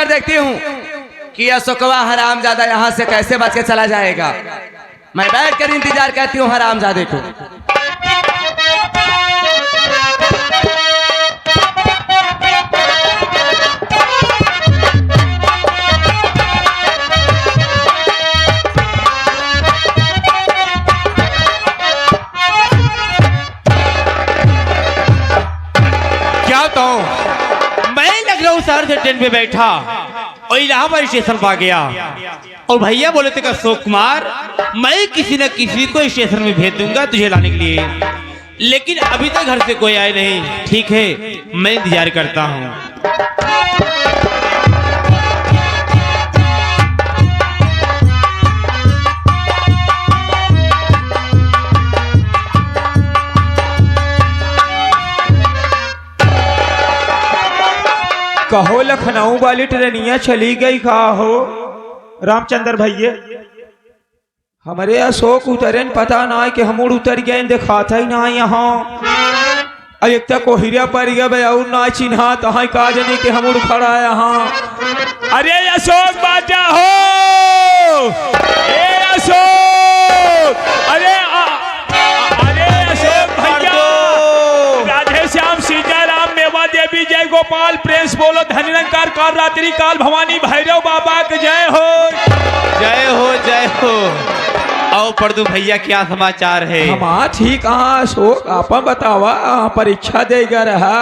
कर देखती हूँ कि अशोकवा हरामजादा यहाँ से कैसे बच के चला जाएगा। मैं बैठ कर इंतजार करती हूँ हरामजादे को। क्या तो मैं लखनऊ शहर से ट्रेन पे बैठा और इलाहाबाद स्टेशन पर आ गया और भैया बोले थे कि अशोक कुमार मैं किसी न किसी को स्टेशन में भेज दूंगा तुझे लाने के लिए, लेकिन अभी तक घर से कोई आए नहीं। ठीक है, मैं इंतजार करता हूँ। कहो लखनऊ वाली ट्रेनिया चली गई का हो रामचंद्र भैया? हमारे अशोक उतरे पता ना है कि हम उतर गए, दिखाता ही ना यहाँ। अब एक तक कोहिरा पर गए और ना चिन्हा तो का जाने कि हम खड़ा है यहाँ। अरे अशोक बाजा हो, ए अशोक, अरे अरे अशोक भैया, राधे श्याम सीताराम मेवा देवी जय गोपाल प्रेस बोलो धन निरंकार काल रात्रि काल भवानी भैरव बाबा के जय हो। जय हो जय हो। आओ पढ़दू भैया, क्या समाचार है? हम ठीक। हाँ अशोक आपा बतावा, परीक्षा देगा रहा?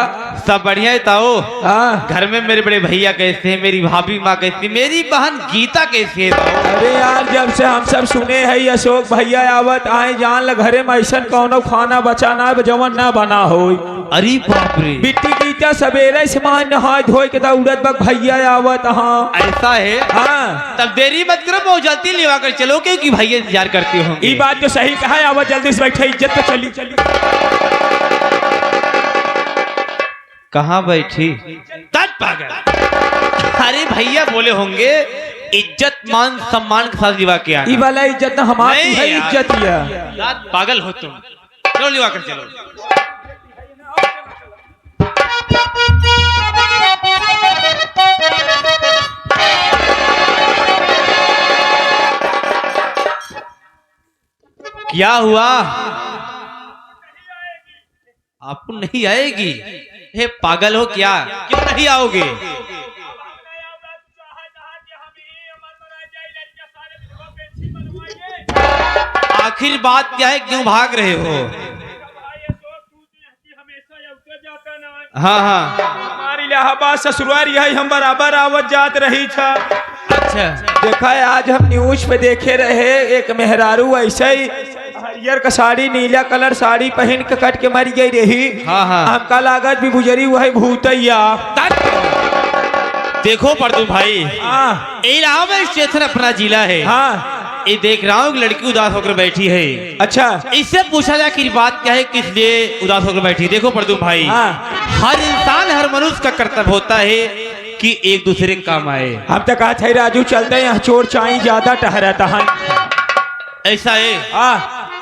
सब बढ़िया है ताओ। हाँ घर में मेरे बड़े भैया कैसे हैं, मेरी भाभी माँ कैसी, मेरी बहन गीता कैसी है ताओ? अरे यार जब से हम सब सुने है अशोक भैया आवत आए, जान ल घरे में ऐसा कौनो खाना बचाना जवन ना बना हो। अरे बाप रे, बिट्टी गीता सवेरे से मान नहा धोए के उड़द बक भैया आवत। हाँ ऐसा है? हाँ तब देरी मत करो, बहुत जल्दी लेवा कर चलो क्योंकि भैया इंतजार करते होंगे। ये बात तो सही कहा है, आवत जल्दी से बैठे, इज्जत तो चली चली। कहाँ बैठी? तट पागल। अरे भैया बोले होंगे इज्जत मान सम्मान के साथ लिवा के आना। ये वाला इज्जत ना हमारी है, इज्जत है। पागल हो तुम, चलो लिवा कर चलो। क्या हुआ? आपको नहीं आएगी? हे पागल हो क्या, क्यों नहीं आओगे? आखिर बात क्या है, क्यों भाग रहे हो? हाँ हाँ, हमारी इलाहाबाद ससुराल यही हम बराबर आवत जात रही था। अच्छा देखा है आज हम न्यूज पे देखे रहे, एक मेहरारू ऐसे ही हरियर का साड़ी नीला कलर साड़ी पहन के कट के मर गई रही। हाँ हाँ, हमका लागत भी गुजरी वही भूतैया। देखो पढ़दू भाई, हाँ इलाहाबाद स्टेशन अपना जिला है। हाँ ये देख रहा हूँ लड़की उदास होकर बैठी है। अच्छा, इससे पूछा जाए कि बात क्या है, किस लिए उदास होकर बैठी? देखो पढ़दू भाई, हाँ हर इंसान हर मनुष्य का कर्तव्य होता है कि एक दूसरे के काम आए। हम तो कहा थे राजू चलते हैं, चोर चाई ज्यादा टहराता है। ऐसा है? हाँ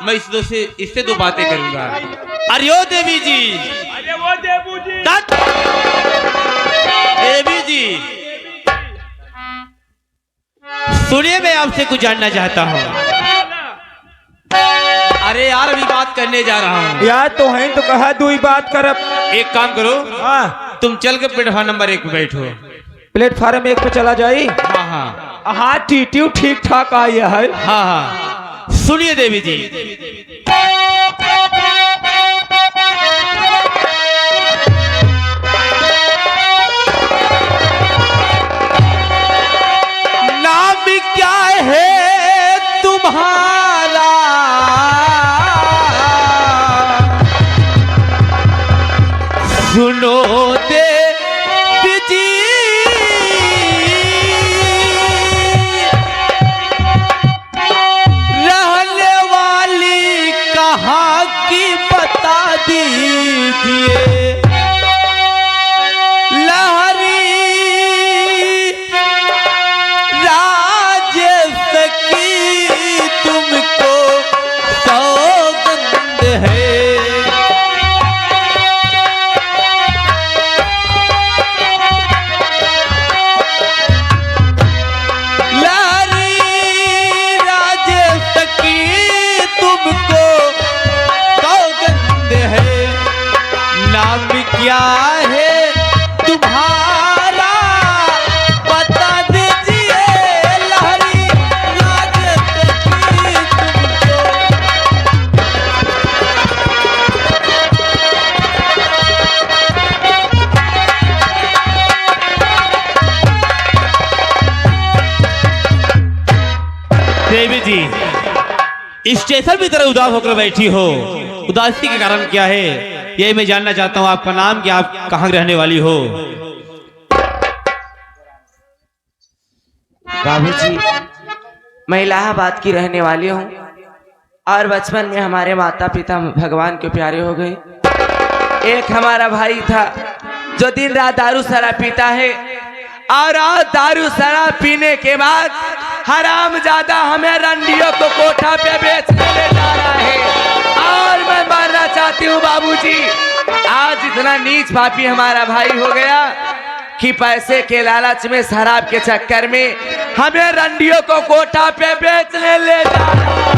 मैं इससे दो बातें करूंगा। अरे ओ देवी जी, अरे वो देवू जी, देवी जी सुनिए, मैं आपसे कुछ जानना चाहता हूँ। अरे यार अभी बात करने जा रहा हूँ यार तो है तो कहा दो ही बात कर। एक काम करो, हाँ तुम चल के प्लेटफॉर्म नंबर 1 पे बैठो। प्लेटफार्म 1 पे चला जाई। हाँ हाँ हाँ टीटी ठीक ठाक आई है। हाँ हाँ, सुनिए देवी जी, नाम क्या है तुम्हारा? सुनो देवी जी, रहने वाली कहाँ देवी जी स्टेशन भी तरह उदास होकर बैठी हो, उदासी के कारण क्या है ये मैं जानना चाहता हूँ। आपका नाम क्या, आप कहाँ रहने वाली हो? बाबूजी, मैं इलाहाबाद की रहने वाली हूँ और बचपन में हमारे माता पिता भगवान के प्यारे हो गए। एक हमारा भाई था जो दिन रात दारू शराब पीता है और आज दारू शराब पीने के बाद हरामजादा हमें रंडियों को कोठा पे बेचने ले जा रहा है और मैं मारना चाहती हूँ बाबूजी। आज इतना नीच पापी हमारा भाई हो गया कि पैसे के लालच में शराब के चक्कर में हमें रंडियों को कोठा पे बेचने ले जा रहा है।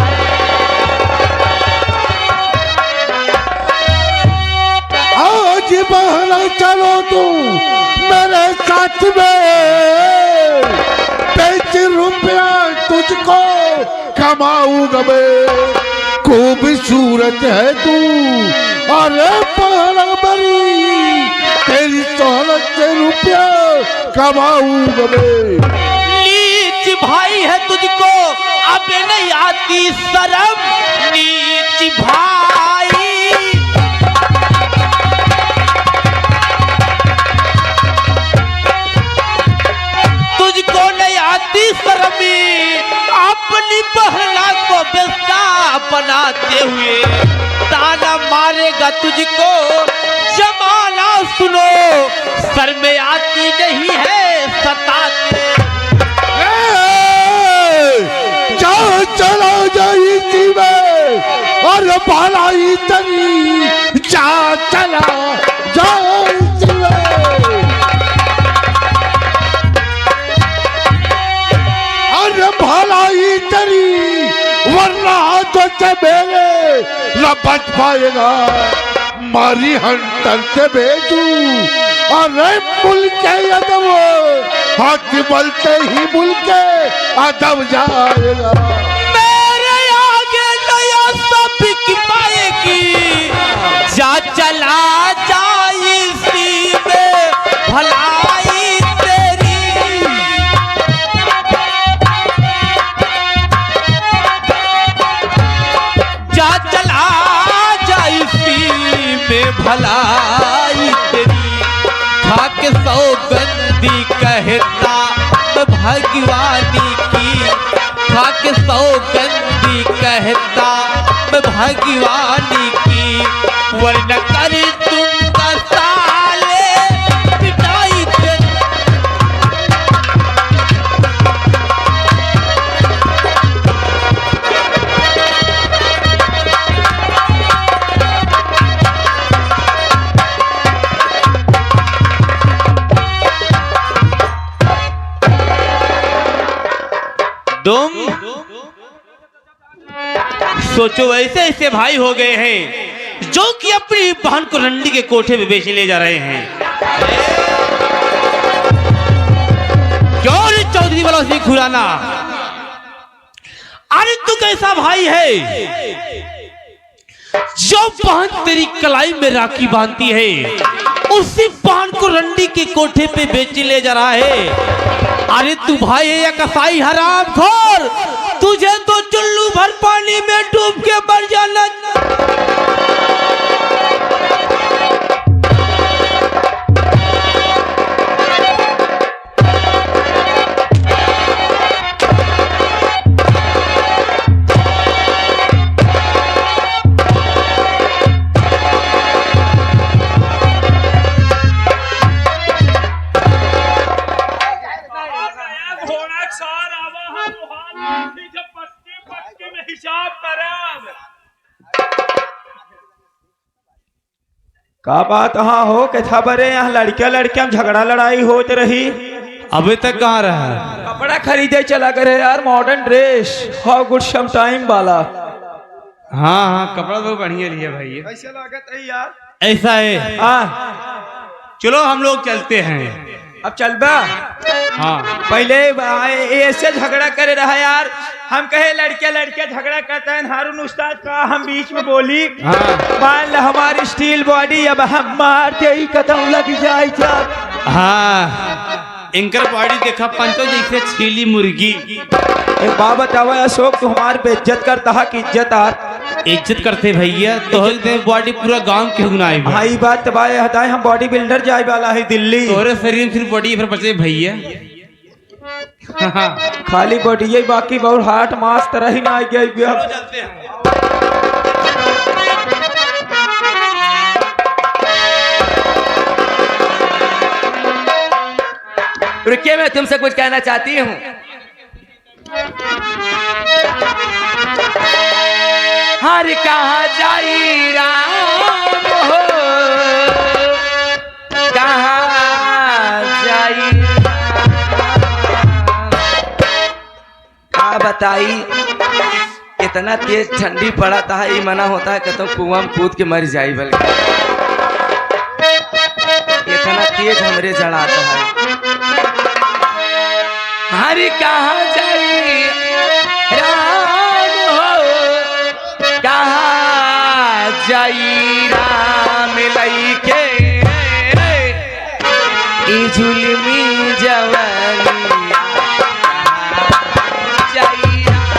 आज बहरा चलो तुम मेरे साथ में, 5 रुपया तुझको कमाऊंगा मैं। खूबसूरत है तू अरे बहरा बरी, तेरी शोहरत से रुपया कमाऊंगा मैं। नीच भाई है तुझको अब नहीं आती शर्म, नीच भाई तुझको नहीं आती शर्मी, अपनी बहना को बेस्ता बनाते हुए ताना मारेगा तुझको जमाना। सुनो सर में आती नहीं है सताते। जाओ चलो जाई थी मैं और भलाई तरी, जा चला जाओ थी मैं और भलाई तरी, वरना हाथों से मेरे न बच पाएगा। मारी हंटर से भेजू अरे मुल के अदब, हाथ बलते ही मुल के अदब जाएगा। मेरे आगे नया सब की पाएगी, जा चला जाए इसी में भलाई तेरी। जा चला जाए इसी में भलाई तेरी, खाके सौगंधी कहता मैं भगवानी की, खाके सौगंधी कहता मैं भगवानी की, वरना कर दूंगा साले पिटाई तेरी। तुम सोचो ऐसे ऐसे भाई हो गए हैं जो कि अपनी बहन को रंडी के कोठे पे बेचने ले जा रहे हैं। क्यों रे चौधरी वाला सिंह खुराना, अरे तू कैसा भाई है जो बहन तेरी कलाई में राखी बांधती है उसी बहन को रंडी के कोठे पे बेचने ले जा रहा है। अरे तू भाई है या कसाई हराम खोर, तुझे तो चुल्लू भर पानी में डूब के मर जाना। का बात हाँ हो के था बरे यहाँ लड़कियां लड़कियां झगड़ा लड़ाई होत रही, अभी तक कहाँ रहा? कपड़ा खरीदे चला करे यार, modern dress how good some time वाला। हाँ हाँ कपड़ा तो बढ़िया लिया भाई। कैसे लागत है यार? ऐसा है चलो हम लोग चलते हैं। अब चल बा। हाँ पहले ऐसे झगड़ा करे रहा यार, हम कहे लड़कियां लड़कियां झगड़ा करता है, हारून उस्ताद का हम बीच में बोली मान हमारी स्टील बॉडी अब हम मारते ही कदम लग जाए। हाँ इनकर बॉडी देखा पंचो जैसे छीली मुर्गी। एक बात बतावा अशोक, तू हमारी बेइज्जत करता है कि इज्जत आर? इज्जत करते भैया तोहरे बॉडी पूरा गांव के गुनाई बा। हाँ, ई बात तबाय हटाए, हम बॉडी बिल्डर जाए वाला है दिल्ली। तोरे शरीर में सिर्फ बॉडी फिर बचे भैया। खाली बॉडी ही बाकी बहुत हार्ट मास तरह ही ना आ गया। चलते हैं। रुकिए, मैं तुमसे कुछ कहना चाहती हूँ। हर कहाँ जाई राम हो, कहाँ जाई क्या बताई, इतना तेज ठंडी पड़ा था, ये मना होता है कि तुम कुआं में कूद के मर जाई, बल्कि इतना तेज हमरे जड़ाता है। हरि कहाँ जाई राम हो, कहाँ जाई राम लइके ई जुल्मी जवानी, जाई राम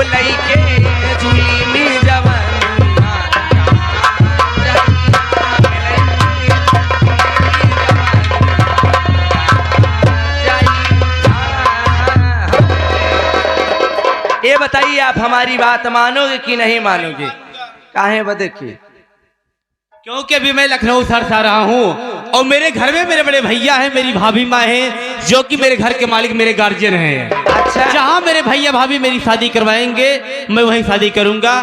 लइके जुल्मी बताइए आप हमारी बात मानोगे कि नहीं मानोगे? काहे बदे की? क्योंकि अभी मैं लखनऊ सर से आ रहा हूँ और मेरे घर में मेरे बड़े भैया हैं, मेरी भाभी माँ है, जो कि मेरे घर के मालिक मेरे गार्जियन हैं। अच्छा जहाँ मेरे भैया भाभी मेरी शादी करवाएंगे मैं वहीं शादी करूंगा।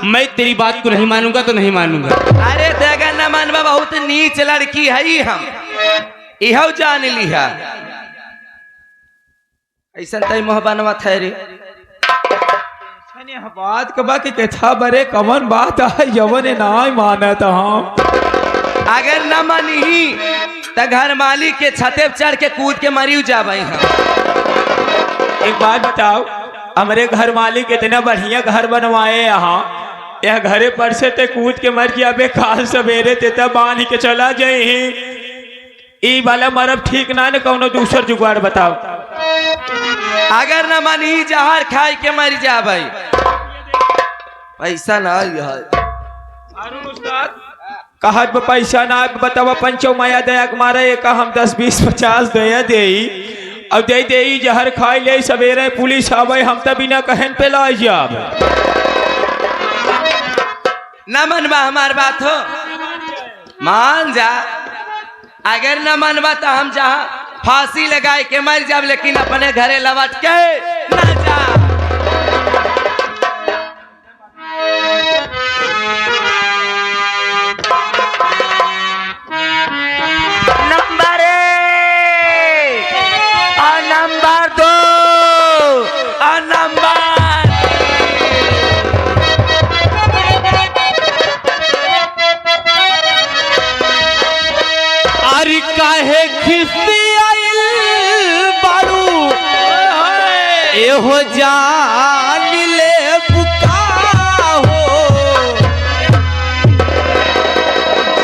मैं तेरी बात को नहीं मानूंगा तो नहीं मानूंगा। अरे देगा न मानवा, बहुत नीच लड़की है हम, इहो जान लिहा। ऐसा तई मोह बनवा थे रे। बात कबा के कथा बरे कवन बात है यवन नाय मानत हम। अगर न मानी तो घर मालिक के छते पे चढ़ के कूद के मरी जाबई हम। एक बात बताओ, हमारे घर मालिक इतना बढ़िया घर बनवाए यहाँ, यह घरे पर से ते कूद के मर गया बे, काल सवेरे ते तब बांध के चला जाए। ई वाला मरब ठीक ना न कौनो दूसर जुगाड़ बताओ। अगर न मानी जहर खाई के मर जाबई, पैसा ना कहत पैसा ना बतावा पंचो माया दया मारे का हम 10 20 50 दया दे अब दे जहर खाई ले सवेरे पुलिस आवे हम तभी ना कहन पे ला जाब। न मनवा हमार बात हो, मान जा। अगर न मनवा तो हम जहाँ फांसी लगाए के मर जाब, लेकिन अपने घरे लौट के ना जा। नंबर 1 और नंबर 2 और नंबर अरे काहे खिस्ती आइल बारू एहो जान ले बुका हो,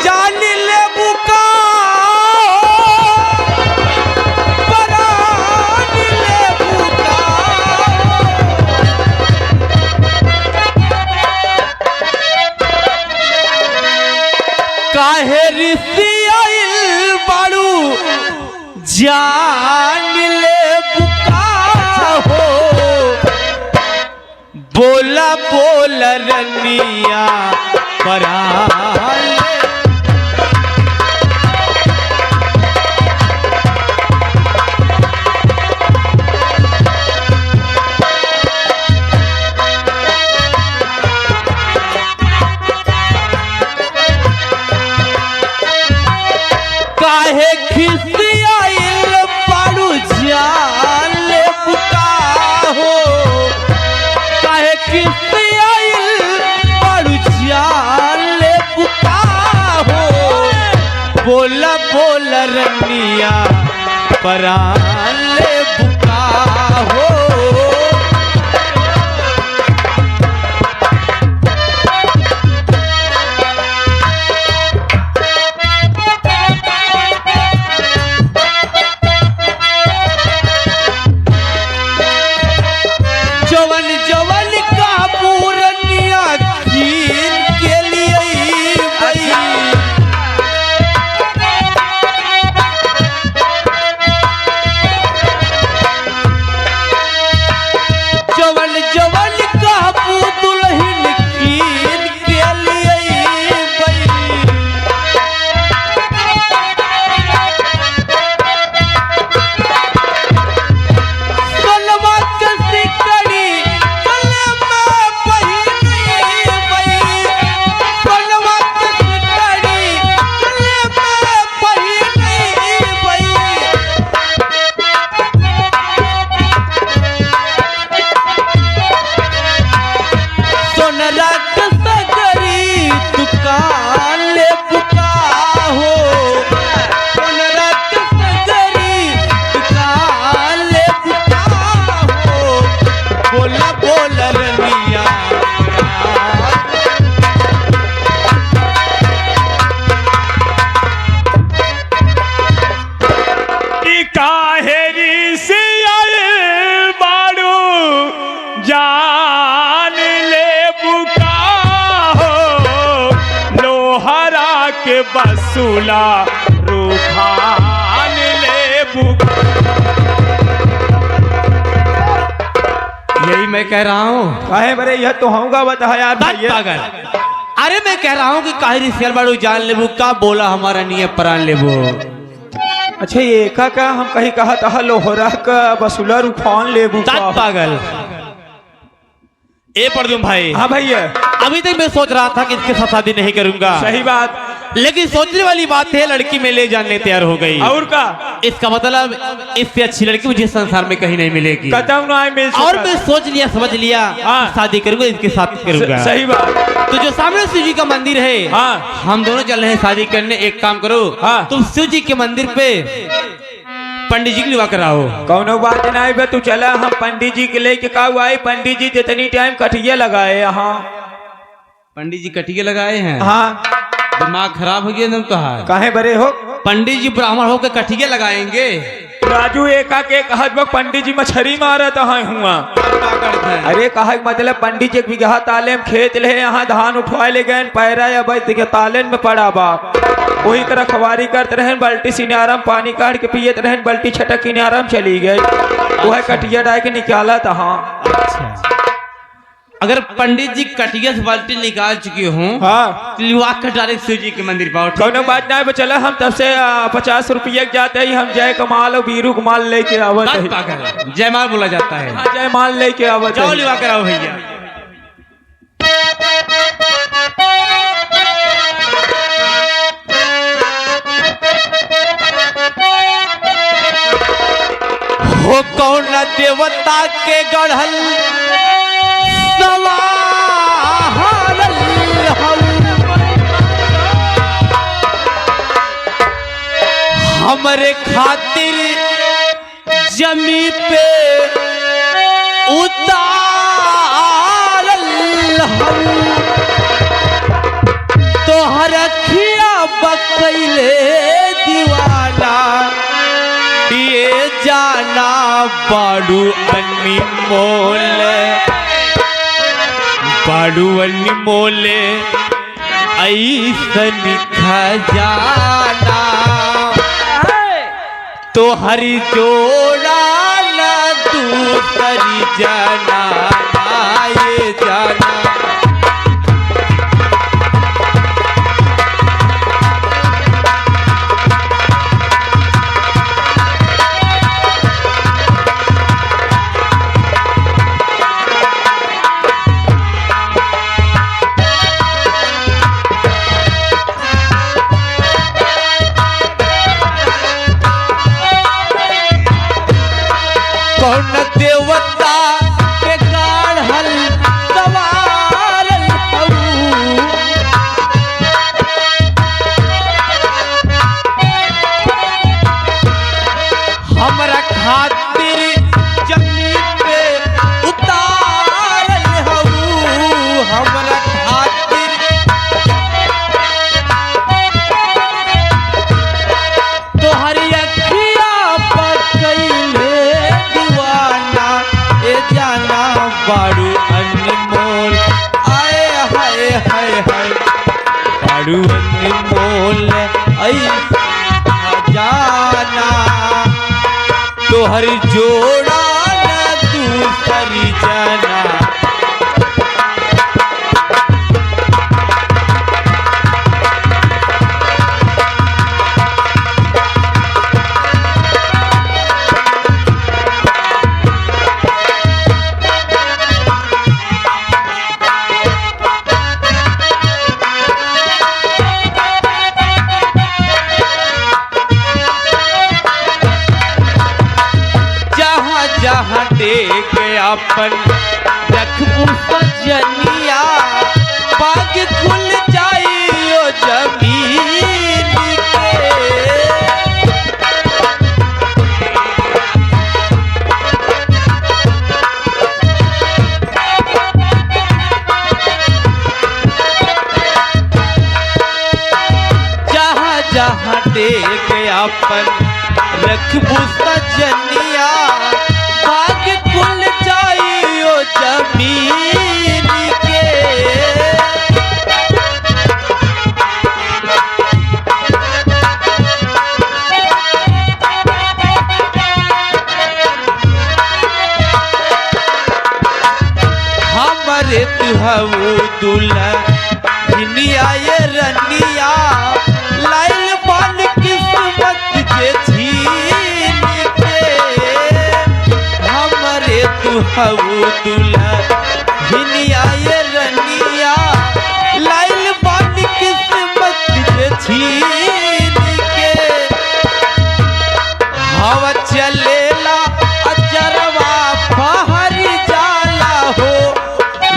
जान ले बुका परान ले बुका। काहे रिश्ती आइल बारू जान ले बुका हो, बोला बोला रनिया परान ले। काहे खिस्ती आइल बारू जान ले बुका हो, काहे खिस्ती आइल बारू जान ले बुका हो, बोला बोला रनिया परान ले बुका हो। जवन जवन का पूरनिया खीर के लिए बई, जवन जवन का दुल्हन खीर के लिए बई। कलवा कसी कड़ी कले में पहिनी बई, कलवा कसी कड़ी कले में पहिनी बई। सोनरा कसगरी दुकान ले बुका हो, सोनरा कसगरी दुकान ले बुका हो, बोला बोला रनिया। काहेरी से आए बारू जान ले बुका हो, लोहरा के बसूला रूखान ले बुका। यही मैं कह रहा हूँ। काहे बरे यह तो होगा बता यार भैया। पागल, अरे मैं कह रहा हूँ कि काहे रिश्तेदार बाड़ू जान लेबू का बोला हमारा निये परान लेबू। अच्छा ये का हम कहीं कहा था लोहरा का बसुला उफान लेबू का दांत पागल। ए परदुम भाई, हाँ भैया अभी तक मैं सोच रहा था कि इसके साथ शादी नहीं करूंगा, सही बात, लेकिन सोचने वाली बात है लड़की में ले जाने तैयार हो गई। और का इसका मतलब इससे अच्छी लड़की मुझे संसार में कहीं नहीं मिलेगी। कदम ना मिल और मैं सोच लिया समझ लिया, हाँ। शादी करूंगा इसके साथ करूंगा। सही बात। तो जो सामने शिव जी का मंदिर है, हाँ। हम दोनों चल रहे हैं शादी करने। एक काम करो, हाँ। तुम शिव जी के मंदिर पे पंडित जी को लिवा कराओ। कौनो बात नहीं बे, तू चला, हम पंडित जी के लेके का आई, पंडित जी जितनी टाइम कटिया लगाए यहाँ। पंडित जी कटिए लगाए हैं? हाँ। दिमाग खराब हो गया तो है। काहे बरे हो? पंडित जी ब्राह्मण होकर कटिए लगाएंगे? राजू एका के कहत पंडित जी मछली मारत है हुआ। अरे कहा मतलब पंडित जी एक बीघा ताले में खेत ले, यहाँ धान उठवाए ले गए, पैरा या बैठ के तालेन में पड़ा बाप, वही का रखवारी करते रहे, बल्टी सिनारा में पानी काट के पियत रहे, बल्टी छटक किनारा में चली गई, वह कटिया डाल के निकाला था। हाँ। अगर पंडित जी कटिया से बाल्टी निकाल चुके हों, हाँ, तो डायरेक्ट शिव जी के मंदिर पाओ। कौनो बात नहीं चला, हम तब से 50 रुपये जाते ही हम जय कमाल और बीरू कमाल लेके आवत है। जयमाल बोला जाता है। हाँ, जयमाल लेके आवत। जाओ लिवा कराओ भैया। हो कौन देवता के गढ़ल हमरे खातिर जमी पे उतारल तोहर अखिया बकैले दीवाना, ये जाना बाड़ू अनमोल, बाड़ू अनमोल ऐसन खजाना, तो हरी जोड़ा न दूसरी जाना, ये जाना। कौन देवता के गाढ़ल सवारल हऊ, हमरा खातिर जमीन पे उतारल हऊ, हमरा खातिर तोहरी अखिया पकैले दीवाना, ए जाना बाड़ू अनमोल, आए हाय हाय हाय बाड़ू अनमोल ऐसा जाना, तोहर जोड़ा न दूसरी जाना। जहाँ टेक अपन रखबू सजनिया, पाग खुल जाइयो जमीन के, जहाँ जहाँ टेक अपन रखबू सजनिया, भाग खुल जाइयो जमीन के, हमरे तुहू दुल्हनिया ये रनिया, लाइल बन किस्मत के झी हऊ दुल्हनिया ये रनिया लाइल बानी किस्मत के छीन के हवा चलेला अचरवा बाहर जाला हो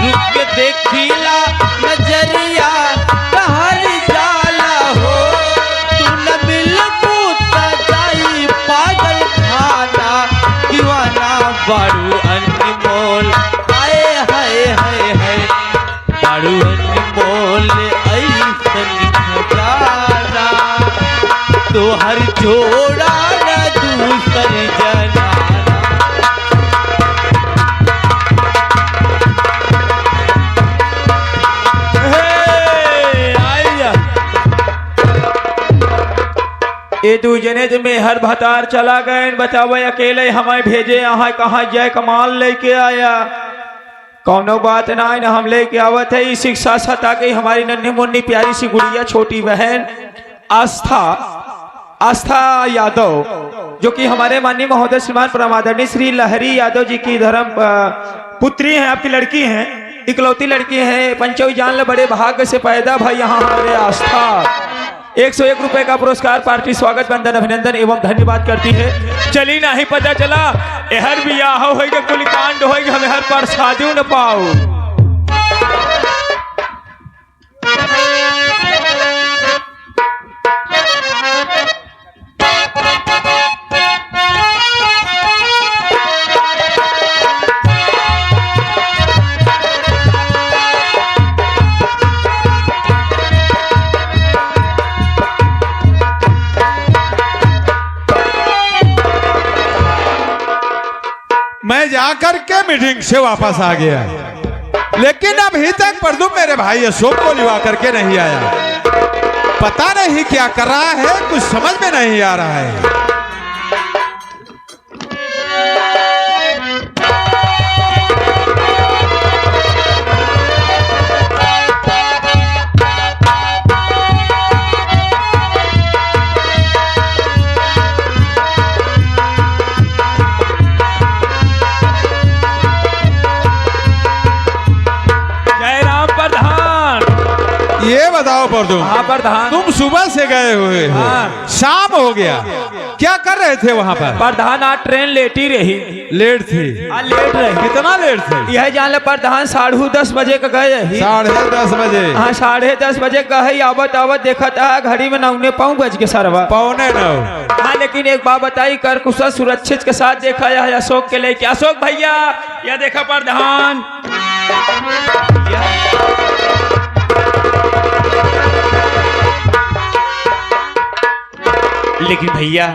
रुक के देखिला नजरिया बाहर जाला हो तू न मिलबू त जाई पागल खाना दीवाना बारू अनमोल आए हाय हाय हाय बारू अनमोल ऐसन खजाना तो हर जोड़ा न दूसर जनाना ये दू जने में हर भतार चला गए बतावे अकेले हमें भेजे यहाँ कहाँ जाए कमाल लेके आया कौनो बात ना है ना हम लेके आवत है इस शिक्षा सता के हमारी नन्ही मुन्नी प्यारी सी गुड़िया छोटी बहन आस्था यादव जो कि हमारे माननीय महोदय श्रीमान परमादरणीय श्री लहरी यादव जी की धर्म पुत्री हैं आपकी लड़की हैं इकलौती लड़की हैं पंचोई जान ले बड़े भाग्य से पैदा भाई यहाँ हमारे आस्था 101 रुपए का पुरस्कार पार्टी स्वागत वंदन अभिनंदन एवं धन्यवाद करती है। चली नहीं पता चला हर बियाह होगा कुल कांड होगा हमें हर पर शादी न पाओ। मैं जाकर के मीटिंग से वापस आ गया लेकिन अभी तक परदुम मेरे भाई अशोक को लिवा करके नहीं आया। पता नहीं क्या कर रहा है कुछ समझ में नहीं आ रहा है। ये बताओ परदुम, हाँ प्रधान, तुम सुबह से गए हुए हो, हाँ। शाम हो गया, क्या कर रहे थे वहाँ पर? प्रधान आज ट्रेन लेट ही रही। लेट थी? आज लेट रही। कितना लेट थी? यह जान ले प्रधान 10:30 बजे का गए ही। 10:30 बजे? हाँ 10:30 बजे कहे आवत आवत देखा था घड़ी में 9:45 के सरवा 9:45। हाँ लेकिन एक बात बताई कर कुशल सुरक्षित के साथ देखा है अशोक के लेके। अशोक भैया यह देखा प्रधान, लेकिन भैया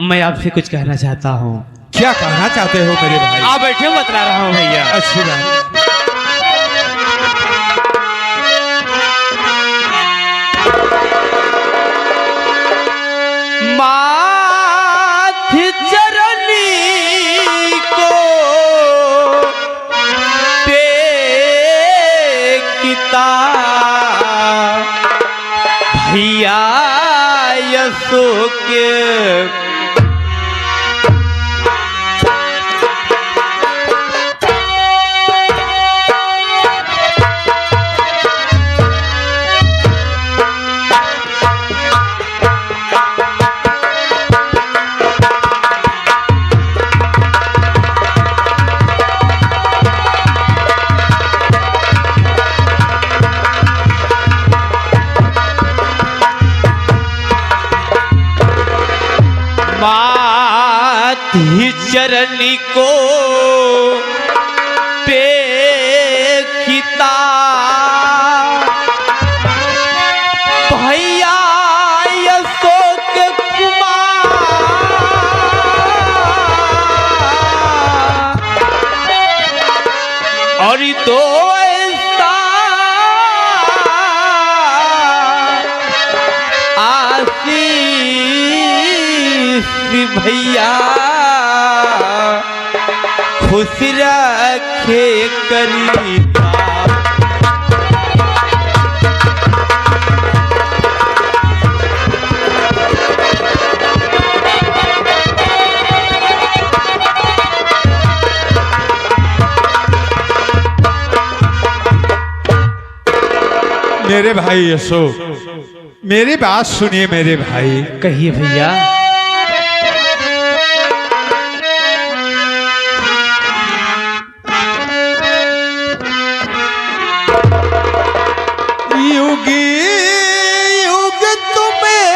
मैं आपसे कुछ कहना चाहता हूँ। क्या कहना चाहते हो मेरे भाई? आप बैठे बतला रहा हूँ भैया। अच्छी बात। माथि चरनी को टेकिता भैया अशोक माथि चरनी को टेकिता भैया अशोक कुमार और दो ऐसा आशीष भैया खुश रखे करीता। मेरे भाई अशोक, मेरी बात सुनिए मेरे भाई। कहिए भैया। युग युग तुम्हें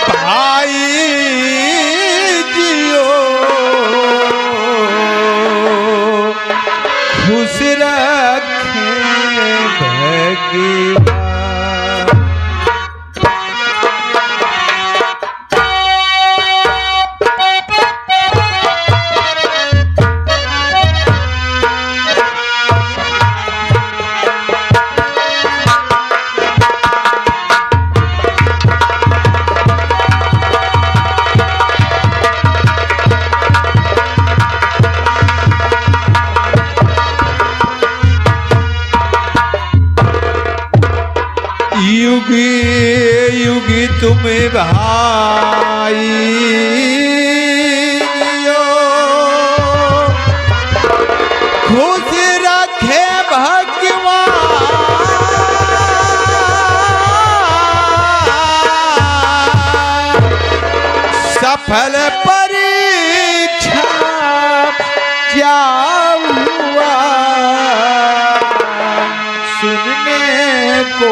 भाई जियो, खुश रखे भगवान। युगी युगी तुम्हें भाई खुश रखे भगवान। सफल परीक्षा क्या हुआ सुनने को।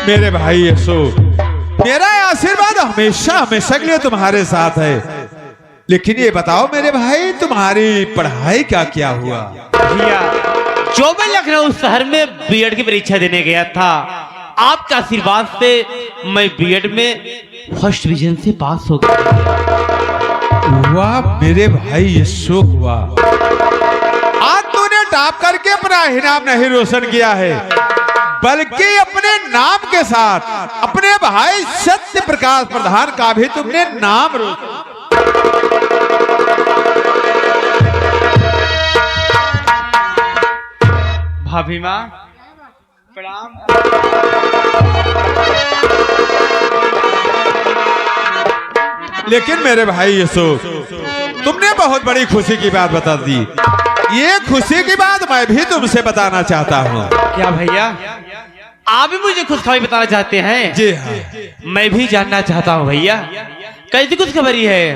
मेरे भाई अशोक, मेरा आशीर्वाद हमेशा हमेशा के लिए तुम्हारे साथ है, लेकिन ये बताओ मेरे भाई तुम्हारी पढ़ाई क्या क्या हुआ? भैया जो मैं लखनऊ शहर में बीएड की परीक्षा देने गया था, आपके आशीर्वाद से मैं बीएड में फर्स्ट डिवीजन से पास हो गया। वाह मेरे भाई अशोक वाह, आज तूने टॉप करके अपना ही नाम नहीं रोशन किया है, बल्कि अपने नाम के साथ अपने भाई सत्य प्रकाश प्रधान का भी तुमने नाम रोशन। भाभी माँ प्रणाम। लेकिन मेरे भाई अशोक, तुमने बहुत बड़ी खुशी की बात बता दी। ये खुशी की बात मैं भी तुमसे बताना चाहता हूँ। क्या भैया आप भी मुझे खुशखबरी बताना चाहते हैं? जी हाँ, मैं भी जानना चाहता हूँ भैया, कैसी खुशखबरी है?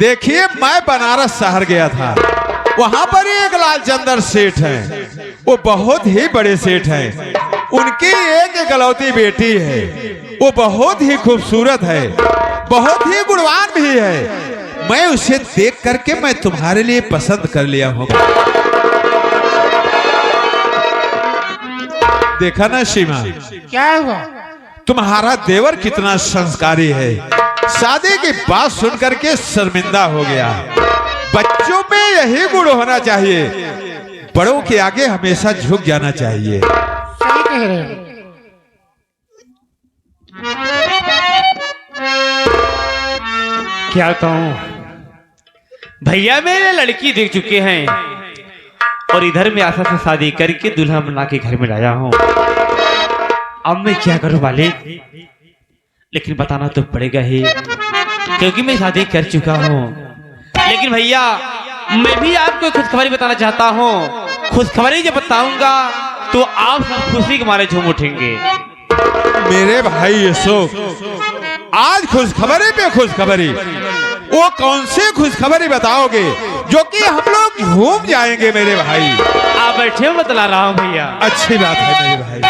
देखिए मैं बनारस शहर गया था, वहां पर एक लालचंदर सेठ हैं, वो बहुत ही बड़े सेठ हैं। उनकी एक इकलौती बेटी है, वो बहुत ही खूबसूरत है, बहुत ही गुणवान भी है। मैं उसे देख करके मैं तुम्हारे लिए पसंद कर लिया हूँ। देखा ना सीमा, क्या हुआ? तुम्हारा देवर कितना संस्कारी है, शादी की बात सुन करके शर्मिंदा हो गया। बच्चों में यही गुण होना चाहिए, बड़ों के आगे हमेशा झुक जाना चाहिए। सही कह रहे हो। क्या कहूँ भैया, मेरे लड़की देख चुके हैं और इधर में आशा से शादी करके दुल्हा बना के घर में लाया हूँ। अब मैं क्या करूँ मालिक, लेकिन बताना तो पड़ेगा ही, क्योंकि मैं शादी कर चुका हूँ। लेकिन भैया मैं भी आपको खुशखबरी बताना चाहता हूँ। खुशखबरी जब बताऊंगा तो आप सब खुशी के मारे झूम उठेंगे। मेरे भाई अशोक, आज खुशखबरी पे खुशखबरी, वो कौन सी खुशखबरी बताओगे जो कि हम लोग झूम जाएंगे मेरे भाई? आप बैठे हो, बतला रहा हूँ भैया। अच्छी बात है मेरे भाई।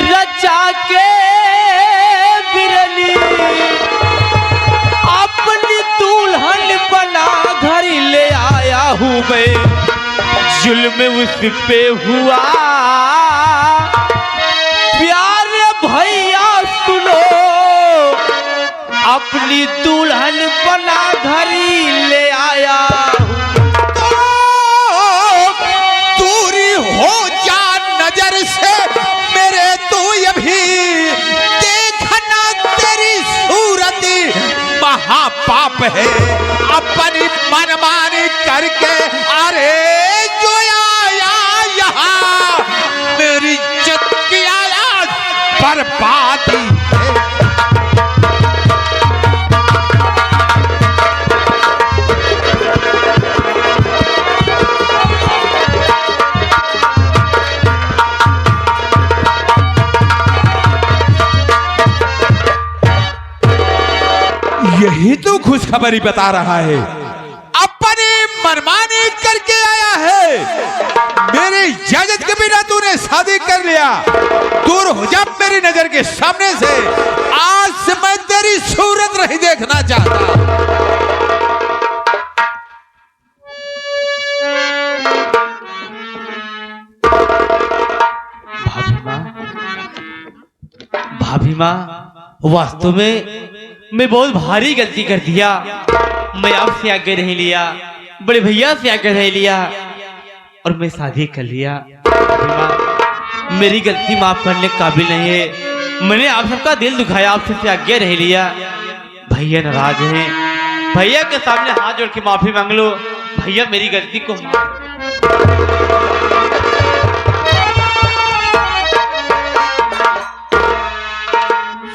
रचा के बिरली अपनी दुल्हन बना घर ले आया हूँ मैं, जुल्म उस पे हुआ प्यारे भैया सुनो, अपनी दुल्हन बना घर ले आया हूँ। तो दूरी हो है अपनी मनमानी करके। अरे जो आया यहाँ मेरी इज्जत की आया बर्बादी है। यही तो खुशखबरी बता रहा है, अपनी मनमानी करके आया है। मेरी इजाजत के बिना तूने शादी कर लिया। दूर हो जा मेरी नजर के सामने से। आज से मैं तेरी सूरत नहीं देखना चाहता। भाभी माँ, वास्तव में मैं बहुत भारी गलती कर दिया। मैं आपसे आगे नहीं लिया, बड़े भैया से आगे नहीं लिया और मैं शादी कर लिया। भाभी माँ, मेरी गलती माफ करने के काबिल नहीं है। मैंने आप सबका दिल दुखाया, आपसे आगे नहीं लिया। भैया नाराज हैं, भैया के सामने हाथ जोड़ के माफी मांग लो। भैया मेरी गलती को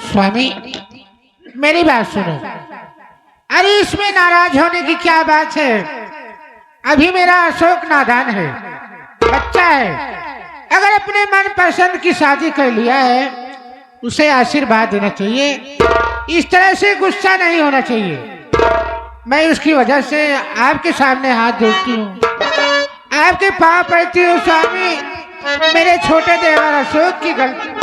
स्वामी मेरी बात सुनो। अरे इसमें नाराज होने की क्या बात है? अभी मेरा अशोक नादान है, बच्चा है। अगर अपने मन पसंद की शादी कर लिया है, उसे आशीर्वाद देना चाहिए। इस तरह से गुस्सा नहीं होना चाहिए। मैं उसकी वजह से आपके सामने हाथ जोड़ती हूँ, आपके पाँव पड़ती हूँ। स्वामी, मेरे छोटे देवर अशोक की गलती।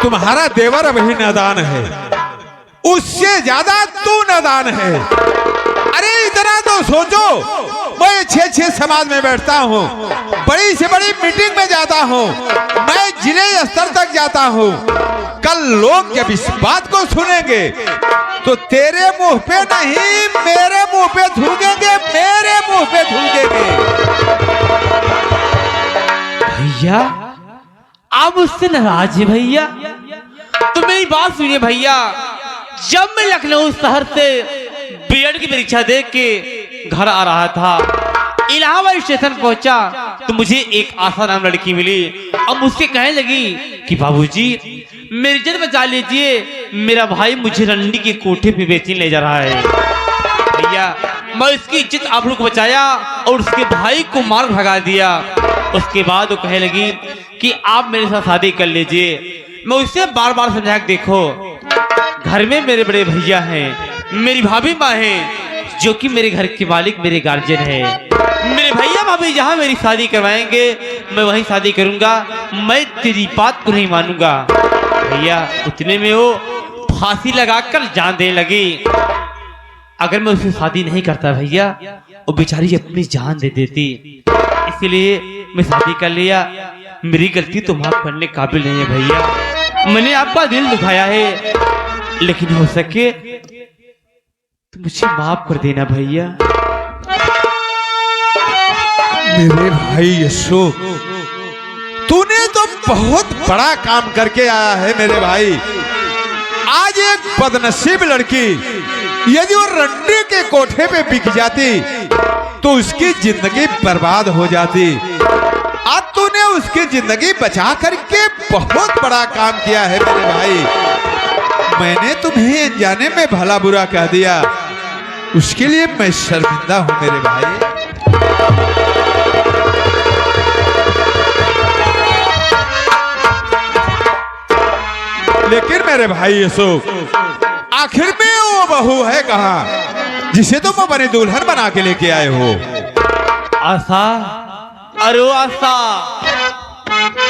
तुम्हारा देवर अभी नादान है, उससे ज्यादा तू नादान है। अरे इतना तो सोचो, मैं 6 समाज में बैठता हूँ, बड़ी से बड़ी मीटिंग में जाता हूँ, मैं जिले स्तर तक जाता हूँ। कल लोग जब इस बात को सुनेंगे तो तेरे मुंह पे नहीं मेरे मुंह पे थूकेंगे, मेरे मुंह पे थूकेंगे। भैया आप उससे नाराज है? भैया तो मेरी बात सुनिए भैया। जब मैं लखनऊ शहर से बीएड की परीक्षा दे के घर आ रहा था, इलाहाबाद स्टेशन पहुंचा तो मुझे एक आशा नाम लड़की मिली। अब मुझसे कहने लगी कि बाबूजी मेरी इज्जत बचा लीजिए, मेरा भाई मुझे रंडी के कोठे पे बेचने ले जा रहा है। भैया मैं उसकी इज्जत आप लोग को बचाया और उसके भाई को मार भगा दिया। उसके बाद वो कहने लगी कि आप मेरे साथ शादी कर लीजिए। मैं उससे बार बार समझाया कि देखो घर में मेरे बड़े भैया हैं, मेरी भाभी माँ है जो कि मेरे घर के मालिक मेरे गार्जियन है। मेरे भैया भाभी जहाँ मेरी शादी करवाएंगे मैं वहीं शादी करूंगा, मैं तेरी बात को नहीं मानूंगा। भैया उतने में वो फांसी लगाकर जान देने लगी। अगर मैं उससे शादी नहीं करता भैया, वो बेचारी अपनी जान दे देती। इसलिए मैं शादी कर लिया। मेरी गलती तो माफ करने काबिल नहीं है भैया। मैंने आपका दिल दुखाया है, लेकिन हो सके तो मुझे माफ कर देना भैया। मेरे भाई अशोक, तूने तो बहुत बड़ा काम करके आया है मेरे भाई। आज एक बदनसीब लड़की यदि वो रंडी के कोठे पे बिक जाती तो उसकी जिंदगी बर्बाद हो जाती। आज तूने उसकी जिंदगी बचा करके बहुत बड़ा काम किया है मेरे भाई। मैंने तुम्हें अनजाने में भला बुरा कह दिया, उसके लिए मैं शर्मिंदा हूं मेरे भाई। लेकिन मेरे भाई अशोक, आखिर में वो बहू है कहाँ जिसे तुम अपनी दुल्हन बना के लेके आए हो? आशा, अरे आशा